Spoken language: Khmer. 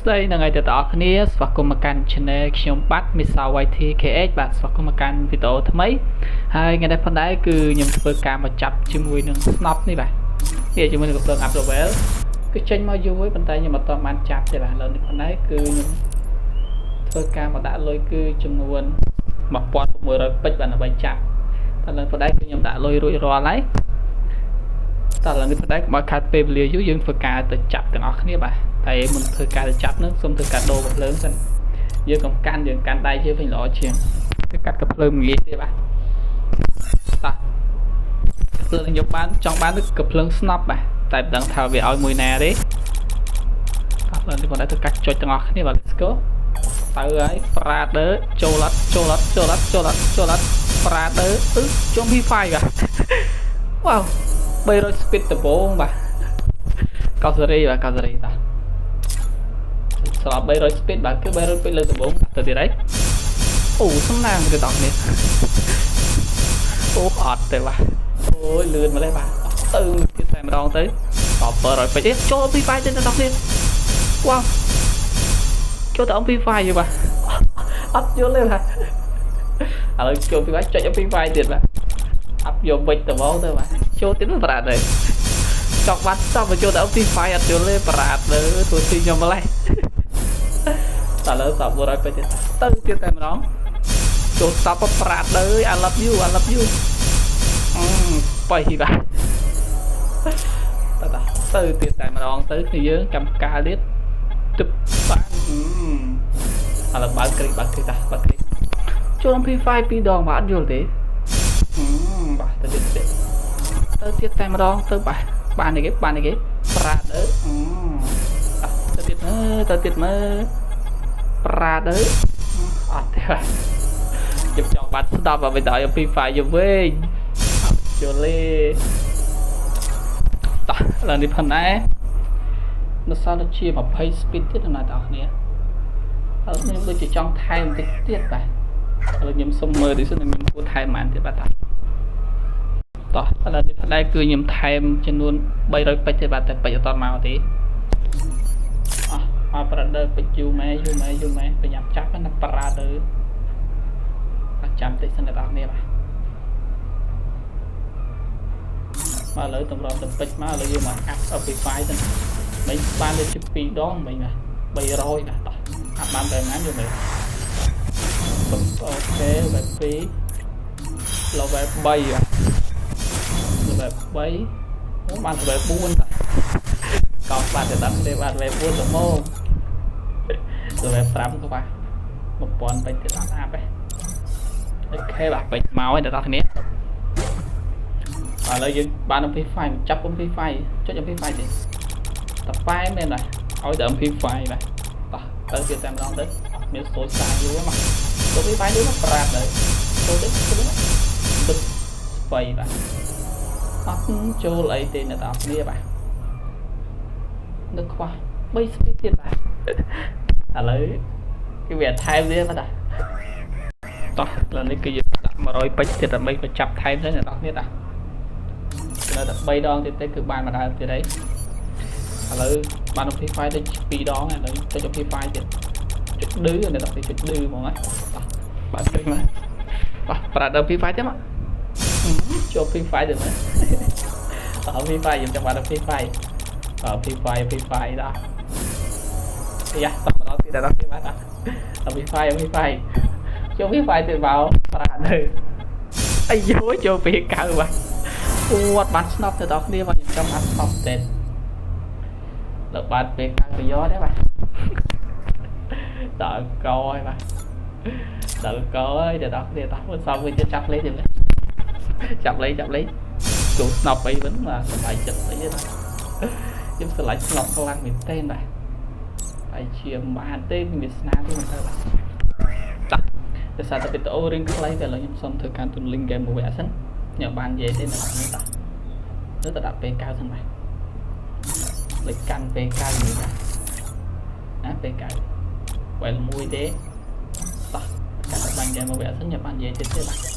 ស្ដីនឹងឲ្យទៅដល់គ្នាស្វាគមន៍មកកាន់ channel ខ្ញុំបាទ Mr. YTKH បាទស្វាគមន៍មកកាន់វីដេអូថ្មីហើយថ្ងៃនេះផងដែរគឺខ្ញុំធ្វើការមកចាប់ជាមួយនឹង Snop នេះបាទនេះជាមួយនឹងកំភ្លើង Up Level គឺចេញមកយូរហើយប៉ុន្តែខ្ញុំអត់បានចាប់ទេបាទឥឡូវនេះផងដែរគឺខ្ញុំធ្វើការមកដាក់លុយគឺចំនួន 1600 ពេជ្របាទដើម្បីចាប់តែឥឡូវផងដែរគឺខ្ញុំដាក់លុយរួចរាល់ហើយតែឥឡូវនេះផងដែរកុំឲ្យខាត់ពេលវេលាយូរយើងធ្វើការទៅចាប់ទាំងអស់គ្នាបាទតែមុនធ្វើការទៅចាប់នឹងសូមធ្វើការដូរកំភ្លើងសិនយើងកុំកាន់យើងកាន់ដៃជើងវិញល្អជាងទៅកាត់កំភ្លើងងាយទេបាទតោះកំភ្លើងខ្ញុំបានចង់បានកំភ្លើង Snop បាទតែមិនដឹងថាវាឲ្យមួយណាទេតោះឥឡូវនេះបងទៅកាត់ចុចទាំងអស់គ្នាបាទ let's go ទៅហើយ Prader ចូលអត់ Prader ជុំ P5 បាទវ៉ាវ300 speed ដំបូងបាទកោសរីបាទកោសរីតាស្រាប់300 speed បាទគឺ300 speed លើដំបូងទៅទៀតហើយអូសំណាងទៅដល់នេះអូអត់ទេបាទអូយលឿនមកលេបាទទៅទៀតតែម្ដងទៅ700 ពេជ្រទេចូល P5 ទៅដល់នេះវ៉ាវចូលទៅ P5 យីបាទអត់យល់ទេបាទឥឡូវចូល P5 ចុច P5 ទៀតបាទអត់យកវិចដំបូងទៅបាទចូលទៀតមិនប្រាត់ទេចង់បាត់ស្ទប់មកចូលទៅ P5 អត់យល់ទេប្រាត់ទៅធ្វើទីខ្ញុំម្លេះតែលើ1100ពេជ្រទៅទៀតតែម្ដងចូលស្ទប់ប្រាត់ទៅ I love you បាយបាទទៅទៀតតែម្ដងទៅគឺយើងកម្មការទៀតទឹកបានឥឡូវបើកគ្រីកតាបើកគ្រីកចូល P5 2 ដងបាទអត់យល់ទេបាទទៅទៀតតែម្ដងទៅបាទបាននេះគេប្រាត់ទៅទៀតមើលប្រាត់អត់ទេបាទខ្ញុំចង់បាត់ស្ដាប់ឲ្យដល់ P5 យកវិញអត់យល់ទេតោះឥឡូវនេះផងដែរនៅសល់ជា20 speed ទៀតណាបងប្អូនគ្នាឥឡូវខ្ញុំដូចជាចង់ថែមបន្តិចទៀតបាទឥឡូវខ្ញុំសុំមើលទីសិនខ្ញុំគួរថែមប៉ុន្មានទៀតបាទតោះឥឡូវនេះផងដែរគឺខ្ញុំថែមចំនួន300ពេជ្រទេបាទតែពេជ្រអត់មកទេអស់ Prader ពេជ្រយូម៉ែប្រញាប់ចាប់ណា Prader បាទចាំតិចសិនដល់អ្នកបាទមកឥឡូវតម្រង់ទៅពេជ្រមកឥឡូវយើងមកអាប់ P5 ទៅមិនបានលើជា2ដងមិនបាទ300បាទតោះអាប់បានតែប៉ុន្មានយល់មើលអូខេ level 2 level 3បាទ level 3បាន level 4បាទកោសបាទទៅដល់ទេបាទ level 4ទៅមក level 5ទៅបាទ1000ពេជ្រទៅដល់អាប់ទេអូខេបាទពេជ្រមកហើយដល់គ្នាឥឡូវយើងបាន P5 ចាប់ P5 ចុច P5 ទេតប៉ែមែនបាទឲ្យដល់ P5 បាទតោះទៅទៀតតែម្ដងទៅអត់មានស្រួលសាយយូរមកទៅ P5 យូរមកប្រាប់ទៅចូលទៅទឹកស្បៃបាទអត់ចូលអីទេអ្នកទាំងគ្នាបាទនឹកខ្វះ3 speed ទៀតបាទឥឡូវគឺវាថែមទៀតបាទតោះឥឡូវនេះគឺយើងដាក់100ពេជ្រទៀតដើម្បីបញ្ចប់ថែមទៅអ្នកទាំងគ្នាបាទនៅតែ3ដងទៀតទេគឺបានមកដល់ទៀតហើយឥឡូវបាន P5 ទៅ2ដងឥឡូវទៅ P5 ទៀតចុចឌឺអ្នកទាំងគ្នាចុចឌឺហ្មងហើយបាទឃើញមកបាទប្រាដល់ P5 ទេមកចូល P5 ទៅមើលអត់ P5 ខ្ញុំចង់បាន P5 P5 ដល់យ៉ាតបដល់ទៀតដល់គេបាទP5 ចូល P5 ទៅមកប្រាដល់អាយយចូល P9 បាទអត់បាន Snop ទៅដល់គ្នាបាទខ្ញុំចង់បាន Snop ទេលើបាត់ P9 ប្រយោជន៍ទេបាទដល់កោហើយបាទដល់កោហើយទៅដល់គ្នាតោះមើលសោះវិញទៅចាប់លេខទៀតចាប់លេខចូល Snop អីវិញបាទសប្បាយចិត្តអីទេខ្ញុំឆ្លាញ់ Snop ខ្លាំងមែនទេបាទហើយជាបានទេមានស្នាទេមិនទៅបាទតោះតែសារតែវីដេអូរឿងខ្លីតែឥឡូវខ្ញុំសុំធ្វើការទូន link game មួយសិនខ្ញុំបាននិយាយទេនៅនេះតោះទៅដាក់ P9 សិនបាទលេខកាន់ P9 នេះបាទណា P9 វ៉ែលមួយទេតោះកាន់បាញ់ game មួយសិនខ្ញុំបាននិយាយទៀតទេបាទ